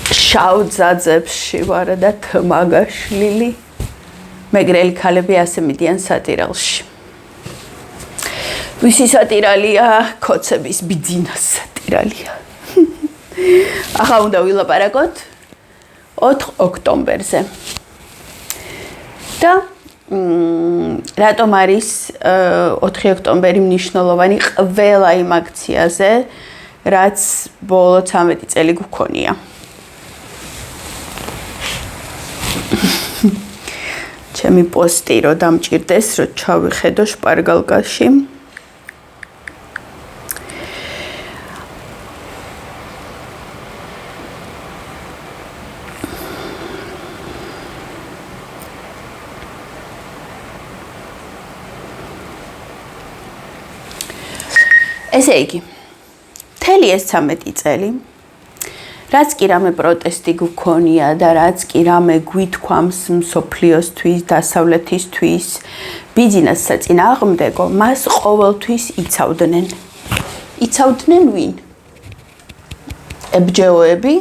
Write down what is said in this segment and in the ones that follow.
შავ ძაძებში ვარ და თმაგაშლილი მეგრელი ქალები ასე მიდიან სატირალში ვისი სატირალია კოცების ბიძინას სატირალია ახლა უნდა ვილაპარაკოთ 4 ოქტომბერზე და რატომ არის 4 ოქტომბერი მნიშვნელოვანი ყველა იმ აქციაზე რაც ბოლო 13 წელი გვქონია ჩემი პოსტი რო დამჭირდეს რო ჩავიხედო შპარგალკაში ესე იგი მთელი ეს 13 წელი რაც კი რამე პროტესტი გქონია და რაც კი რამე გვითქვამს მსოფლიოსთვის, დასავლეთისთვის, ბიზნეს საწინააღმდეგო, მას ყოველთვის იცავდნენ. იცავდნენ ვინ? ებჯეოები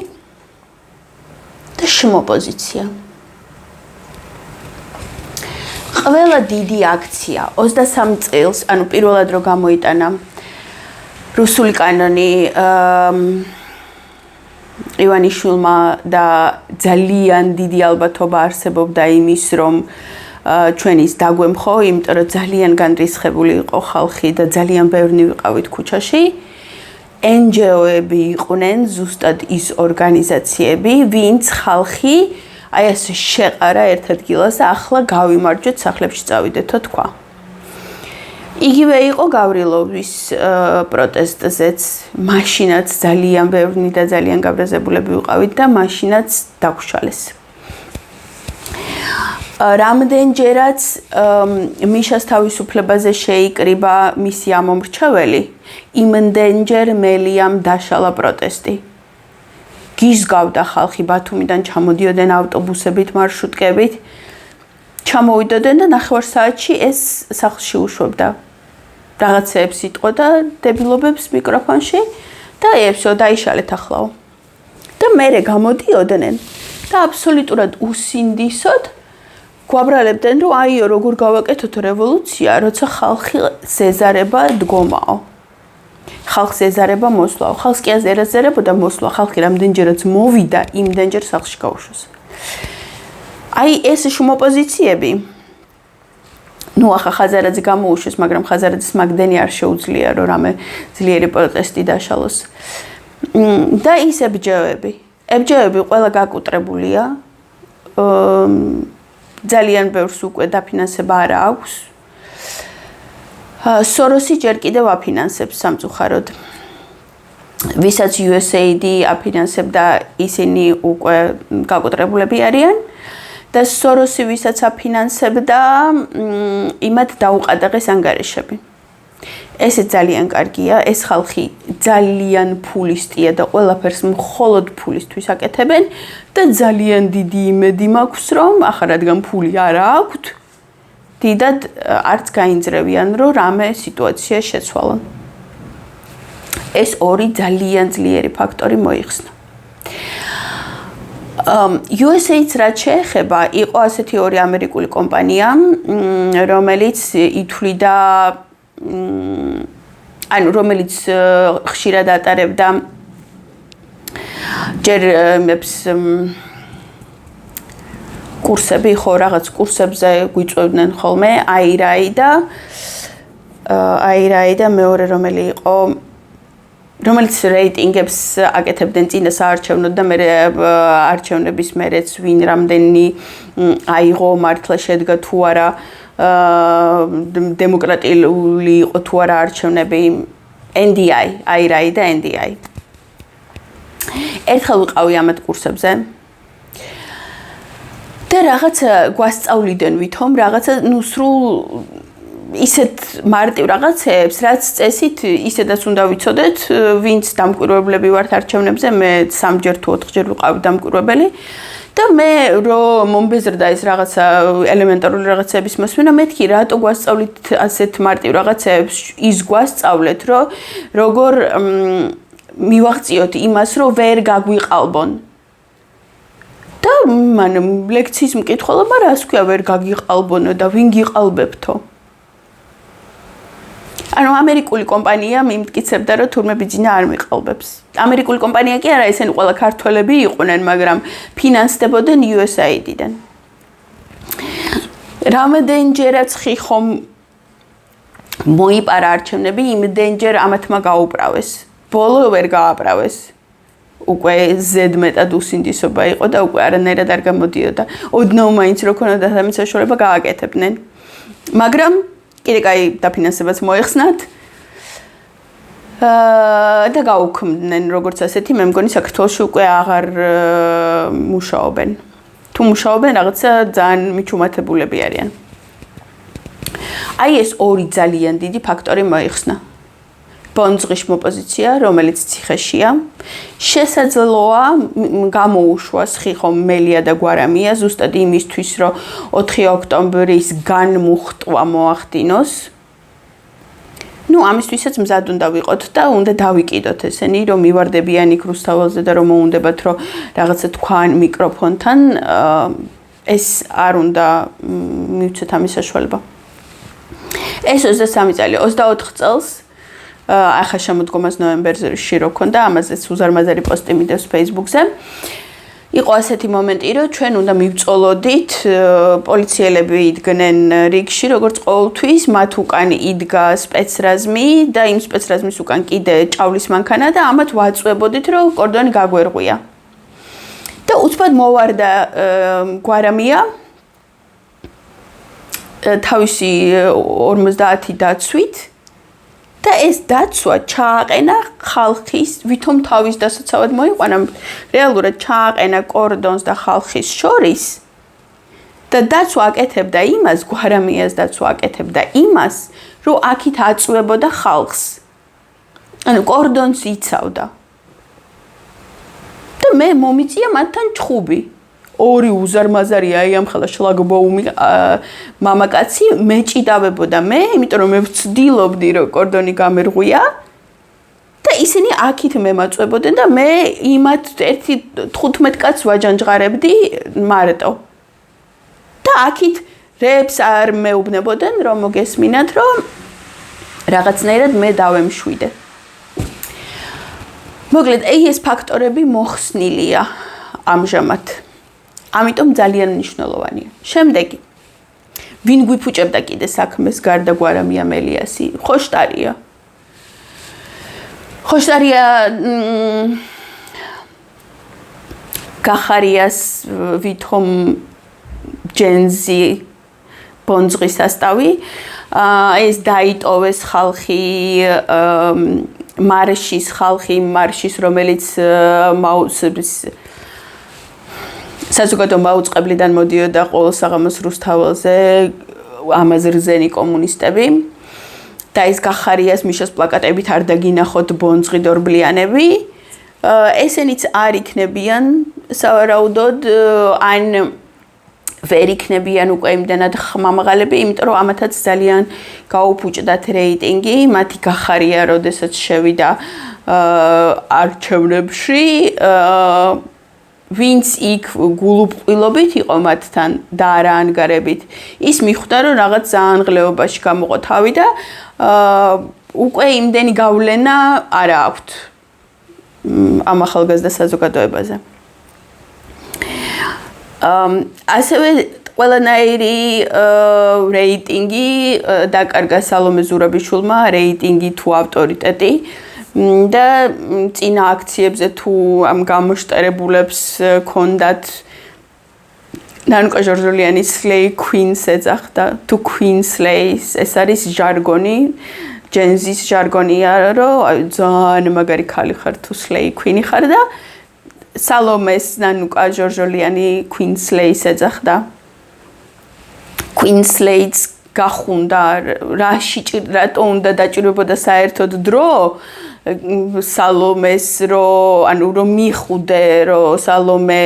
და შმოპოზიცია. ყველა დიდი აქცია 23 წელს, ანუ პირველად რო გამოიტანა რუსული კანონი ივანიშვილმა და ძალიან დიდი ალბათობა არსებობდა იმის, რომ ჩვენის დაგვემხო, იმიტომ რომ ძალიან განრისხებული იყო ხალხი და ძალიან ბევრი ვიყავით ქუჩაში. NGO-ები იყვნენ ზუსტად ის ორგანიზაციები, ვინც ხალხი აი ასე შეყარა ერთ ადგილას და ახლა გავიმარჯვეთ, სახლებში წავიდეთო თქვა. იგივე იყო გავრილოვის პროტესტზეც, მაშინაც ძალიან ბევრი და ძალიან გაბრაზებულები ვიყავით და მაშინაც დაგვშალეს. რამდენჯერაც მიშას თავისუფლებაზე შეიკრიბა მისი ამომრჩეველი, იმდენჯერ მელიამ დაშალა პროტესტი. გიზგავდა ხალხი ბათუმიდან ჩამოდიოდნენ ავტობუსებით, მარშრუტკებით, ჩამოვიდოდნენ და 9 საათში ეს სახლში უშვებდა. რაღაცეებს იტყოდა დებილობებს მიკროფონში და ეებსო დაიშალეთ ახლაო. და მერე გამოდიოდნენ და აბსოლუტურად უსინდისოდ გვაბრალებდნენ რომ აიო როგორ გავაკეთოთ რევოლუცია, როცა ხალხი ზეზარება დგომაო. ხალხს ეზარება მოსვლაო. ხალხს კი ეზარებოდა მოსვლა, ხალხი რამდენჯერაც მოვიდა, იმდენჯერ სახლში გაუშვეს. აი ეს შმოპოზიციები ну ახლა ხაზარაძე გამოუშვეს, მაგრამ ხაზარაძის მაგდენი არ შეუძლია რომ რამე ძლიერი პროტესტი დაშალოს. და ის ებჯეოები. ებჯეოები ყველა გაკუტრებულია. ძალიან ბევრს უკვე დაფინანსება არ აქვს. სოროსი ჯერ კიდევ აფინანსებს სამწუხაროდ. ვისაც USAID აფინანსებდა, ისინი უკვე გაკუტრებულები არიან. და სოროსი ვისაც აფინანსებდა, იმათ დაუყადაღეს ანგარიშები. ესე ძალიან კარგია, ეს ხალხი ძალიან ფულისტია და ყველაფერს მხოლოდ ფულისთვის აკეთებენ და ძალიან დიდი იმედი მაქვს, რომ ახლა რადგან ფული არ აქვთ, დიდად არც გაინძრევიან, რომ რამე სიტუაცია შეცვალონ. ეს ორი ძალიან ძლიერი ფაქტორი მოიხსნა. USAID-ს რაც შეეხება, იყო ასეთი ორი ამერიკული კომპანია, რომელიც ითვლიდა, ანუ რომელიც ხშირად ატარებდა ჯერ კურსები, ხო რაღაც კურსებზე გვიწვევდნენ ხოლმე, აირაი და მეორე რომელი იყო რომელიც რეიტინგებს აკეთებდნენ წინა საარჩევნოდ და მე არჩევნების მერეც ვინ რამდენი აიღო მართლა შედგა თუ არა დემოკრატიული იყო თუ არა არჩევნები NDI, აირაი და NDI. ერთხელ ვიყავი ამათ კურსებზე და რაღაცა გვასწავლიდნენ ვითომ რაღაცა ნუ სრულ ისეთ მარტივ რაღაცებს, რაც წესით ისედაც უნდა ვიცოდეთ, ვინც დამკვირვებლები ვართ არჩევნებზე, მე 3-ჯერ თუ 4-ჯერ ვიყავი დამკვირვებელი და მე რომ მომბეზრდა ეს რაღაცა ელემენტარული რაღაცების მოსმენა, მეთქი რატო გვასწავლით ასეთ მარტივ რაღაცებს, ის გვასწავლეთ, რომ როგორ მივაღწიოთ იმას, რომ ვერ გაგვიყალბონ. მან ლექციის მკითხველობა რას ქვია ვერ გაგიყალბონო და ვინ გიყალბებთო? ანუ ამერიკული კომპანია მიმტკიცებდა რომ თურმე ბიძინა არ მიყალბებს. ამერიკული კომპანია კი არა, ესენი ყველა ქართველები იყვნენ, მაგრამ ფინანსდებოდნენ USAID-დან. რამდენჯერაც ხიხომ მოიპარა არჩევნები, იმდენჯერ ამათმა გაუპრავეს. ბოლო ვერ გააპრავეს. უკვე ზედმეტად უსინდისობა იყო და უკვე არანაირად არ გამოდიოდა. ოდნავ მაინც რო ქონოდა ამის საშუალება გააკეთებდნენ. მაგრამ კიდე კაი დაფინანსებაც მოეხსნათ. და გაუქმდნენ როგორც ასეთი, მე მგონი საქართველოში უკვე აღარ მუშაობენ. თუ მუშაობენ, რაღაცა ძალიან მიჩუმათებულები არიან. აი ეს ორი ძალიან დიდი ფაქტორი მოიხსნა. ბონძღიშ მოპოზიცია, რომელიც ციხეშია, შესაძლოა გამოუშვას ხიხომ მელია და გვარამია ზუსტად იმისთვის, რომ 4 ოქტომბრის განმუხტვა მოახდინოს. ნუ ამისთვისაც მზად უნდა ვიყოთ და უნდა დავიკიდოთ ესენი, რომ მივარდებიან იქ რუსთაველზე და რომ მოუნდებათ, რომ რაღაცა თქვან მიკროფონთან ეს არ უნდა მივცეთ ამის საშუალება. ეს 23 წელი, 24 წელს ახლა შემოდგომას ნოემბერში რო ქონდა, ამაზეც უზარმაზარი პოსტი მიდევს Facebook-ზე. იყო ასეთი მომენტი, რომ ჩვენ უნდა მივწოლოდით, პოლიციელები იდგნენ რიგში, როგორც ყოველთვის, მათ უკან იდგა სპეცრაზმი და იმ სპეცრაზმის უკან კიდე ჭავლის მანქანა და ამათ ვაწვევოდით, რომ კორდონი გაგვერღვია. და უცბად მოვარდა გვარამია თავისი 50 დაცვით და ეს დაცვა ჩააყენა ხალხის, ვითომ თავის დასაცავად მოიყვანა, რეალურად ჩააყენა კორდონს და ხალხის შორის და დაცვა აკეთებდა იმას, გვარამიას დაცვა აკეთებდა იმას, რომ აქით აწვევოდა ხალხს. ანუ კორდონს იცავდა. და მე მომიწია მათთან ჩხუბი. ორი უზარმაზარი აი ამ ხელა შლაგბაუმი მამაკაცი მეჭიდავებოდა მე, იმიტომ რომ მე ვცდილობდი რომ კორდონი გამერღვია და ისინი აქით მემაწვებოდნენ და მე იმათ 15 კაცს ვაჯანჯღარებდი მარტო. და აქით რეებს არ მეუბნებოდნენ რომ მოგესმინათ რომ რაღაცნაირად მე დავემშვიდე. მოკლედ ეს ფაქტორები მოხსნილია ამჟამად. ამიტომ ძალიან მნიშვნელოვანია. შემდეგი. ვინ გვიფუჭებდა კიდე საქმეს გარდა გვარამია მელიასი? ხოშტარია. ხოშტარია გახარიას ვითომ ჯენზი ბონძღის ასტავი. ეს დაიტოვეს ხალხი მარშის ხალხი მარშის რომელიც მაუსების საზოგადო მაუწყებლიდან მოდიოდა ყოველ საღამოს რუსთაველზე ამაზრზენი კომუნისტები და ეს გახარიას მიშას პლაკატებით არ დაგინახოთ ბონძღი დორბლიანები ესენიც არ იქნებიან სავარაუდოდ ან ვერ იქნებიან უკვე იმდენად ხმამაღალები, იმიტომ რომ ამათაც ძალიან გაუფუჭდათ რეიტინგი, მათი გახარია, როდესაც შევიდა არჩევნებში, ვინც იქ გულუბრყვილობით იყო მათთან და არა ანგარებით, ის მიხვდა, რომ რაღაც ძალიან ღლეობაში გამოყო თავი და უკვე იმდენი გავლენა არ აქვთ ამ ახალგაზრდა საზოგადოებაზე. ასევე ყველანაირი რეიტინგი დაკარგა სალომე ზურაბიშვილმა, რეიტინგი თუ ავტორიტეტი და წინა აქციებზე თუ ამ გამოშტერებულებს ქონდათ ნანუკა ჟორჟოლიანის Slay Queens ეძახდა, თუ Queen Slays, ეს არის ჟარგონი, ჯენზის ჟარგონია, რომ ძალიან მაგარი ქალი ხარ თუ Slay Queen ხარ და სალომეს ნანუკა ჟორჟოლიანი Queen Slays ეძახდა. Queen Slays გახუნდა რატო უნდა დაჭირვებოდა საერთოდ დრო სალომეს რომ მიხუდე რომ სალომე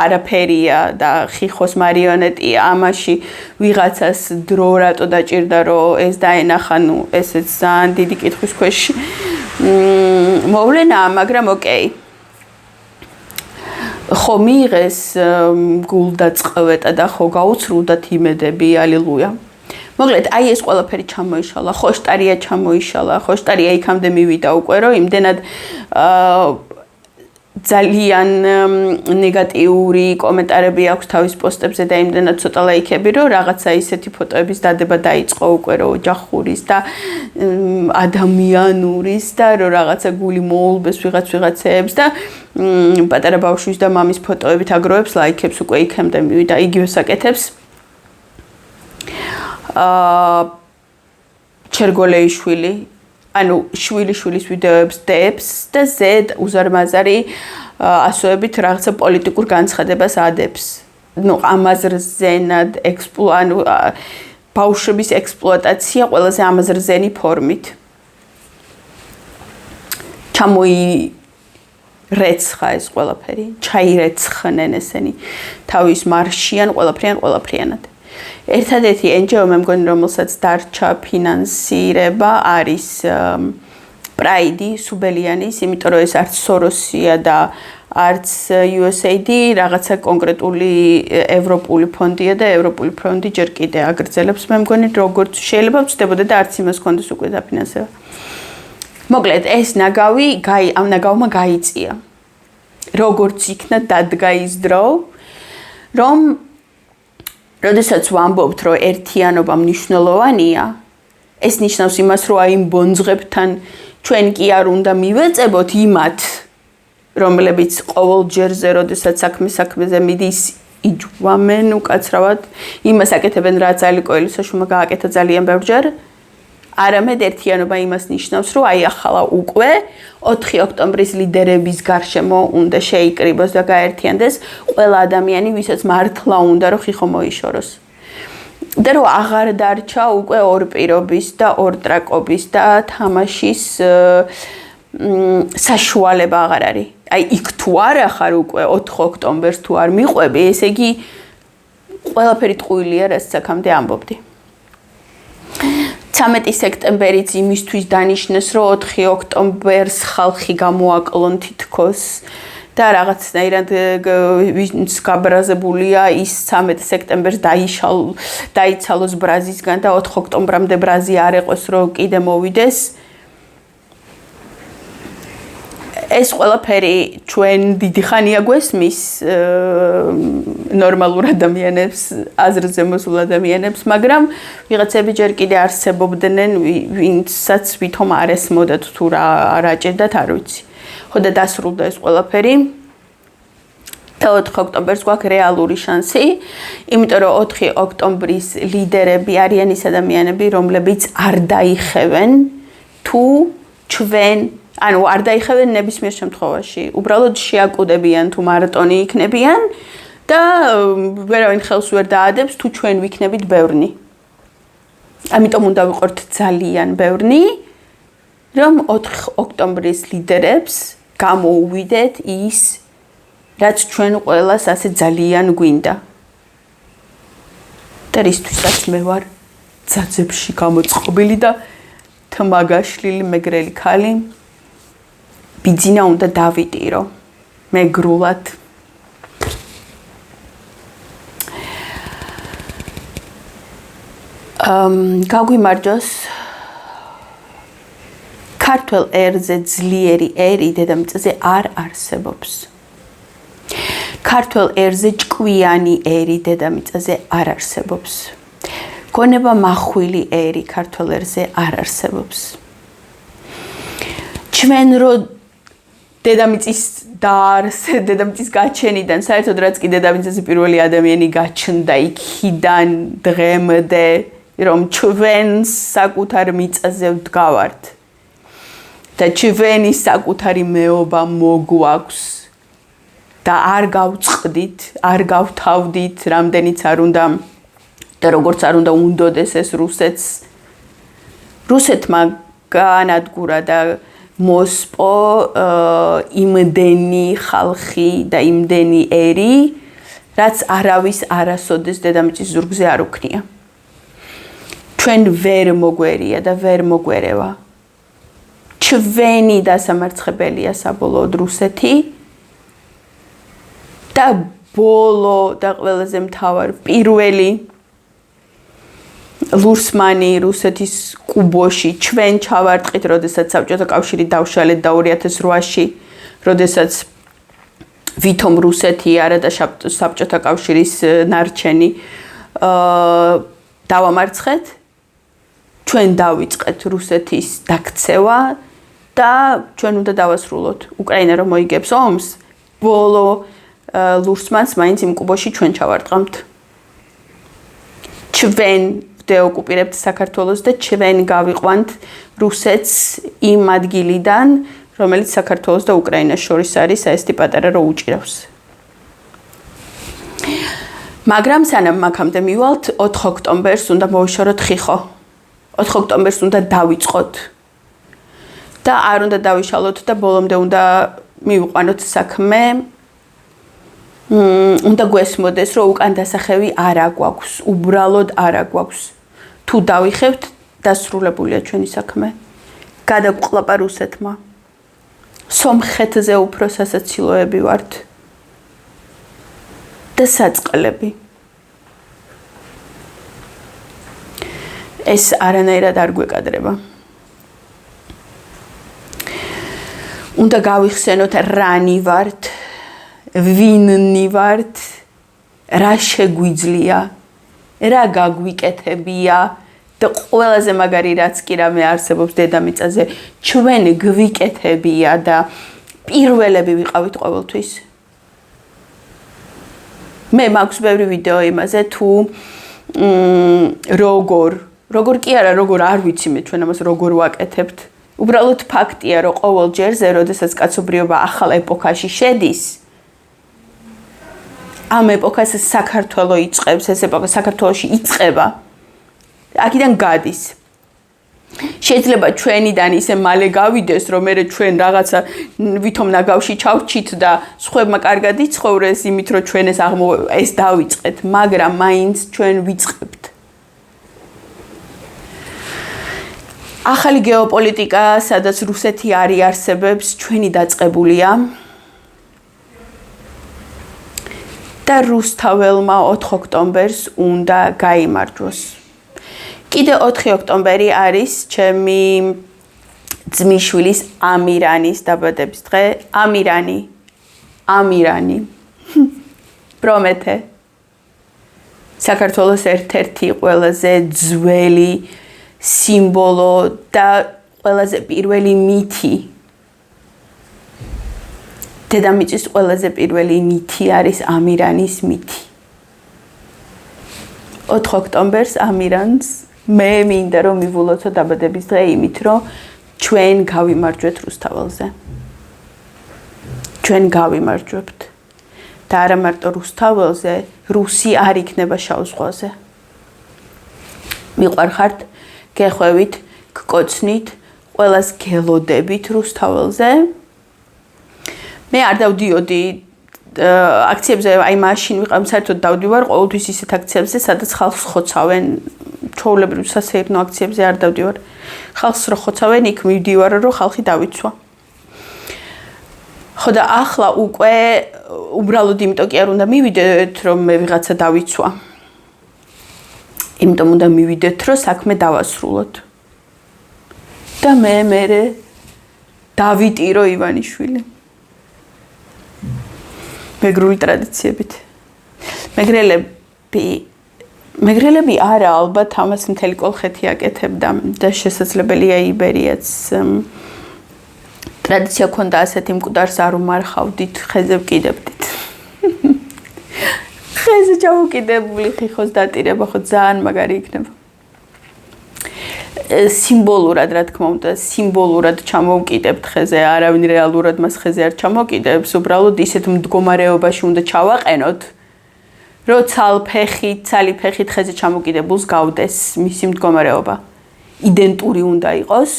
არაფერია და ხიხოს მარიონეტია ამაში ვიღაცას დრო რატო დაჭირდა რომ ეს დაენახა ნუ ესეც ძალიან დიდი კითხვის ქვეშ მოვლენაა მაგრამ ოკეი ხო მიიღეს გულდა წყვეტა და ხო გაუცრუდათ იმედები, ალილუია. მოკლედ, აი ეს ყველაფერი ჩამოიშალა, ხოშტარია ჩამოიშალა, ხოშტარია იქამდე მივიდა უკვე, რომ იმდენად ძალიან ნეგატიური კომენტარები აქვს თავის პოსტებზე და იმდენად ცოტა ლაიქები, რომ რაღაცა ისეთი ფოტოების დადება დაიწყო უკვე, რომ ოჯახურის და ადამიანურის და რომ რაღაცა გული მოულბეს ვიღაცეებს და პატარა ბავშვის და მამის ფოტოებით აგროვებს, ლაიქებს უკვე იქამდე მივიდა, იგივე საკეთებს. ჩერგოლეიშვილი ანუ შვილიშვილის ვიდეოებს დებს და ზედ უზარმაზარი ასოებით რაღაცა პოლიტიკურ განცხადებას ადებს. ნუ ამაზრზენად ანუ ბავშვების ექსპლუატაცია ყველაზე ამაზრზენი ფორმით. ჩამოირეცხა ეს ყველაფერი, ჩაირეცხნენ ესენი თავის მარშიან ყველაფრიანად. ერთადერთი NGO მე მგონი რომელსაც დარჩა ფინანსირება არის პრაიდი სუბელიანის, იმიტომ რომ ეს არც სოროსია და არც USAID რაღაცა კონკრეტული ევროპული ფონდია და ევროპული ფონდი ჯერ კიდე აგრძელებს მე მგონი როგორც შეიძლება ვწდებოდა და არც იმას კონდეს უკვე დაფინანსება. მოკლედ ეს ნაგავი ამ ნაგავმა გაიწია. როგორც იქნა დადგა ის დრო რომ როდესაც ვამბობთ, რომ ერთიანობა მნიშვნელოვანია, ეს ნიშნავს იმას, რომ აი იმ ბონძღებთან ჩვენ კი არ უნდა მივეწებოთ იმათ, რომლებიც ყოველ ჯერზე, როდესაც საქმეზე მიდის, იჯვამენ უკაცრავად, იმას აკეთებენ, რაც ალიკოელი საშუმა გააკეთა ძალიან ბევრჯერ. არამედ ერთიანობა იმას ნიშნავს, რომ აი ახლა უკვე 4 ოქტომბრის ლიდერების გარშემო უნდა შეიკრიბოს და გაერთიანდეს ყველა ადამიანი, ვისაც მართლა უნდა რომ ხიხო მოიშოროს. და რომ აღარ დარჩა უკვე ორ პირობის და ორ ტრაკობის და თამაშის საშუალება აღარ არის. აი იქ თუ არ ახარ უკვე 4 ოქტომბერს თუ არ მიყვები, ესე იგი ყველაფერი ტყუილია, რაც აქამდე ამბობდი. 13 სექტემბერიც იმისთვის დანიშნეს, რომ 4 ოქტომბერს ხალხი გამოაკლონ თითქოს და რაღაცნაირად ვინც გაბრაზებულია ის 13 სექტემბერს დაიცალოს ბრაზისგან და 4 ოქტომბრამდე ბრაზი არ ეყოს, რომ კიდე მოვიდეს. ეს ყველაფერი ჩვენ დიდი ხანია გვესმის ნორმალურ ადამიანებს, აზრზე მოსულ ადამიანებს, მაგრამ ვიღაცები ჯერ კიდე არსებობდნენ, ვინცაც ვითომ არ ესმოდათ თუ რა ჭედათ, არ ვიცი. ხო და დასრულდა ეს ყველაფერი. და 4 ოქტომბერს გვაქვს რეალური შანსი, იმიტომ რომ 4 ოქტომბრის ლიდერები არიან ის ადამიანები, რომლებიც არ დაიხევენ თუ ჩვენ ანუ არ დაიხევენ ნებისმიერ შემთხვევაში. უბრალოდ შეაკუდებიან თუ მარტონი იქნებიან და ვერავინ ხელს ვერ დაადებს თუ ჩვენ ვიქნებით ბევრნი. ამიტომ უნდა ვიყოთ ძალიან ბევრნი, რომ 4 ოქტომბრის ლიდერებს გამოუვიდეთ ის, რაც ჩვენ ყველას ასე ძალიან გვინდა. და რისთვისაც მე ვარ ძაძებში გამოწყობილი და თმაგაშლილი მეგრელი ქალი. ბიძინა უნდა დავიტირო მეგრულად. გაგვიმარჯოს ქართულ ერზე ძლიერი ერი დედამიწაზე არ არსებობს. ქართულ ერზე ჭკვიანი ერი დედამიწაზე არ არსებობს. გონება მახვილი ერი ქართულ ერზე არ არსებობს. ჩვენ რო დედამიწის დედამიწის გაჩენიდან, საერთოდ რაც კი დედამიწაზე პირველი ადამიანი გაჩნდა იქიდან დღემდე, რომ ჩვენ საკუთარ მიწაზე ვდგავართ და ჩვენი საკუთარი მეობა მოგვაქვს და არ გავწყდით, არ გავთავდით, რამდენიც არ უნდა და როგორც არ უნდა უნდოდეს ეს რუსეთმა განადგურა და მოსპო იმდენი ხალხი და იმდენი ერი, რაც არავის არასოდეს დედამიწის ზურგზე არ უქნია. ჩვენ ვერ მოგვერია და ვერ მოგვერევა. ჩვენი დასამარცხებელია საბოლოოდ რუსეთი და ბოლო და ყველაზე მთავარი პირველი ლურსმანი რუსეთის კუბოში ჩვენ ჩავარტყით, როდესაც საბჭოთა კავშირი დავშალეთ და 2008-ში, როდესაც ვითომ რუსეთი არა და საბჭოთა კავშირის ნარჩენი დავამარცხეთ, ჩვენ დავიწყეთ რუსეთის დაქცევა და ჩვენ უნდა დავასრულოთ. უკრაინა რომ მოიგებს ომს, ბოლო ლურსმანს მაინც იმ კუბოში ჩვენ ჩავარტყამთ. ჩვენ ვდეოკუპირებთ საქართველოს და ჩვენ გავიყვანთ რუსეთს იმ ადგილიდან, რომელიც საქართველოს და უკრაინას შორის არის აესეთი პატარა რო უჭირავს. მაგრამ სანამ აქამდე მივალთ 4 ოქტომბერს უნდა მოვიშოროთ ხიხო. 4 ოქტომბერს უნდა დავიწყოთ. და არ უნდა დავიშალოთ და ბოლომდე უნდა მივიყვანოთ საქმე. უნდა გვესმოდეს, რომ უკან დასახევი არ აგვაქვს, უბრალოდ არ აგვაქვს. თუ დავიხევთ, დასრულებულია ჩვენი საქმე. გადაგვყლაპა რუსეთმა. სომხეთზე უფრო სასაცილოები ვართ. და საწყლები. ეს არანაირად არ გვეკადრება. უნდა გავიხსენოთ რანი ვართ, ვინნი ვართ, რა შეგვიძლია, რა გაგვიკეთებია და ყველაზე მაგარი რაც კი რამე არსებობს დედამიწაზე, ჩვენ გვიკეთებია და პირველები ვიყავით ყოველთვის. მე მაქვს ბევრი ვიდეო იმაზე თუ როგორ კი არა, როგორ არ ვიცი მე ჩვენ ამას როგორ ვაკეთებთ. უბრალოდ ფაქტია, რომ ყოველ ჯერზე, როდესაც კაცობრიობა ახალ ეპოქაში შედის, ამ ეპოქას საქართველო იწყებს, ეს ეპოქა საქართველოში იწყება. აქედან გადის. შეიძლება ჩვენიდან ისე მალე გავიდეს, რომ მე ჩვენ რაღაცა ვითომ ნაგავში ჩავჩით და სხვებმა კარგად იცხოვრეს, იმით რომ ჩვენ ეს დავიწყეთ, მაგრამ მაინც ჩვენ ვიწყებთ. ახალი გეოპოლიტიკა, სადაც რუსეთი არ იარსებებს, ჩვენი დაწყებულია. და რუსთაველმა 4 ოქტომბერს უნდა გაიმარჯვოს. კიდე 4 ოქტომბერი არის ჩემი ძმისშვილის ამირანის დაბადების დღე. ამირანი. პრომეთე. საქართველოს ერთ-ერთი ყველაზე ძველი სიმბოლო და ყველაზე პირველი მითი. დედამიწის ყველაზე პირველი მითი არის ამირანის მითი. 4 ოქტომბერს ამირანს მე მინდა რომ მივულოცო დაბადების დღე იმით რომ ჩვენ გავიმარჯვეთ რუსთაველზე. ჩვენ გავიმარჯვებთ. და არა მარტო რუსთაველზე, რუსი არ იქნება შავ ზღვაზე. მიყვარხართ, გეხვევით, გკოცნით, ყველას გელოდებით რუსთაველზე. მე არ დავდიოდი აქციებზე, აი მაშინ ვიყავ საერთოდ დავდივარ ყოველთვის ისეთ აქციებზე, სადაც ხალხს ხოცავენ, ჩვეულებრივ სასეირნო აქციებზე არ დავდივარ. ხალხს რო ხოცავენ, იქ მივდივარ, რომ ხალხი დავიცვა. ხო და ახლა უკვე უბრალოდ იმიტომ კი არ უნდა მივიდეთ, რომ მე ვიღაცა დავიცვა. იმიტომ უნდა მივიდეთ, რომ საქმე დავასრულოთ. და მე დავიტირო ივანიშვილი. მეგრული ტრადიციებით. მეგრელები არა, ალბათ ამას მთელი კოლხეთი აკეთებდა და შესაძლებელია იბერიაც ტრადიცია ქონდა ასეთი მკვდარს არ უმარხავდით, ხეზე ვკიდებდით. ხეზე ჩავუკიდებული ხიხოს დატირება ხო ძალიან მაგარი იქნება. სიმბოლურად, რა თქმა უნდა, სიმბოლურად ჩამოვკიდებთ ხეზე, არავინ რეალურად მას ხეზე არ ჩამოკიდებს, უბრალოდ ისეთ მდგომარეობაში უნდა ჩავაყენოთ, რომ ცალი ფეხით ხეზე ჩამოკიდებულს გავდეს მისი მდგომარეობა. იდენტური უნდა იყოს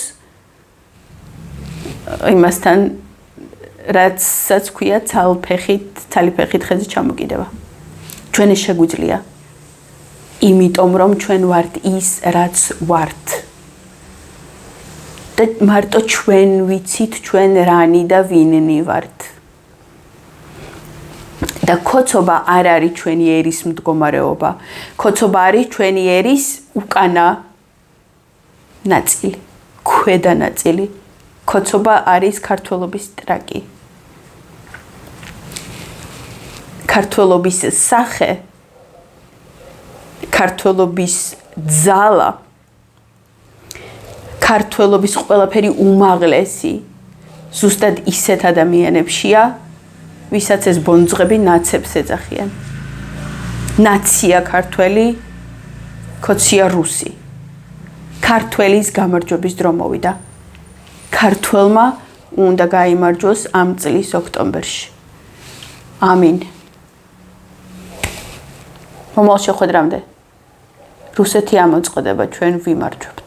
იმასთან, რაცაც ქვია ცალი ფეხით ხეზე ჩამოკიდება. ჩვენ ეს შეგვიძლია. იმიტომ რომ ჩვენ ვართ ის, რაც ვართ. და მარტო ჩვენ ვიცით, ჩვენ რანი და ვინნი ვართ. და ქოცობა არ არის ჩვენი ერის მდგომარეობა. ქოცობა არის ჩვენი ერის უკანა ნაწილი, ქვედა ნაწილი. ქოცობა არის ქართველობის ტრაკი. ქართველობის სახე, ქართველობის ძალა, ქართველობის ყველაფერი უმაღლესი ზუსტად ისეთ ადამიანებშია, ვისაც ეს ბონძღები ნაცებს ეძახიან. ნაცია ქართველი, ქოცია რუსი. ქართველის გამარჯვების დრო მოვიდა. ქართველმა უნდა გაიმარჯვოს ამ წლის ოქტომბერში. ამინ. მომავალ შეხვედრამდე რუსეთი ამოწყდება, ჩვენ ვიმარჯვებთ.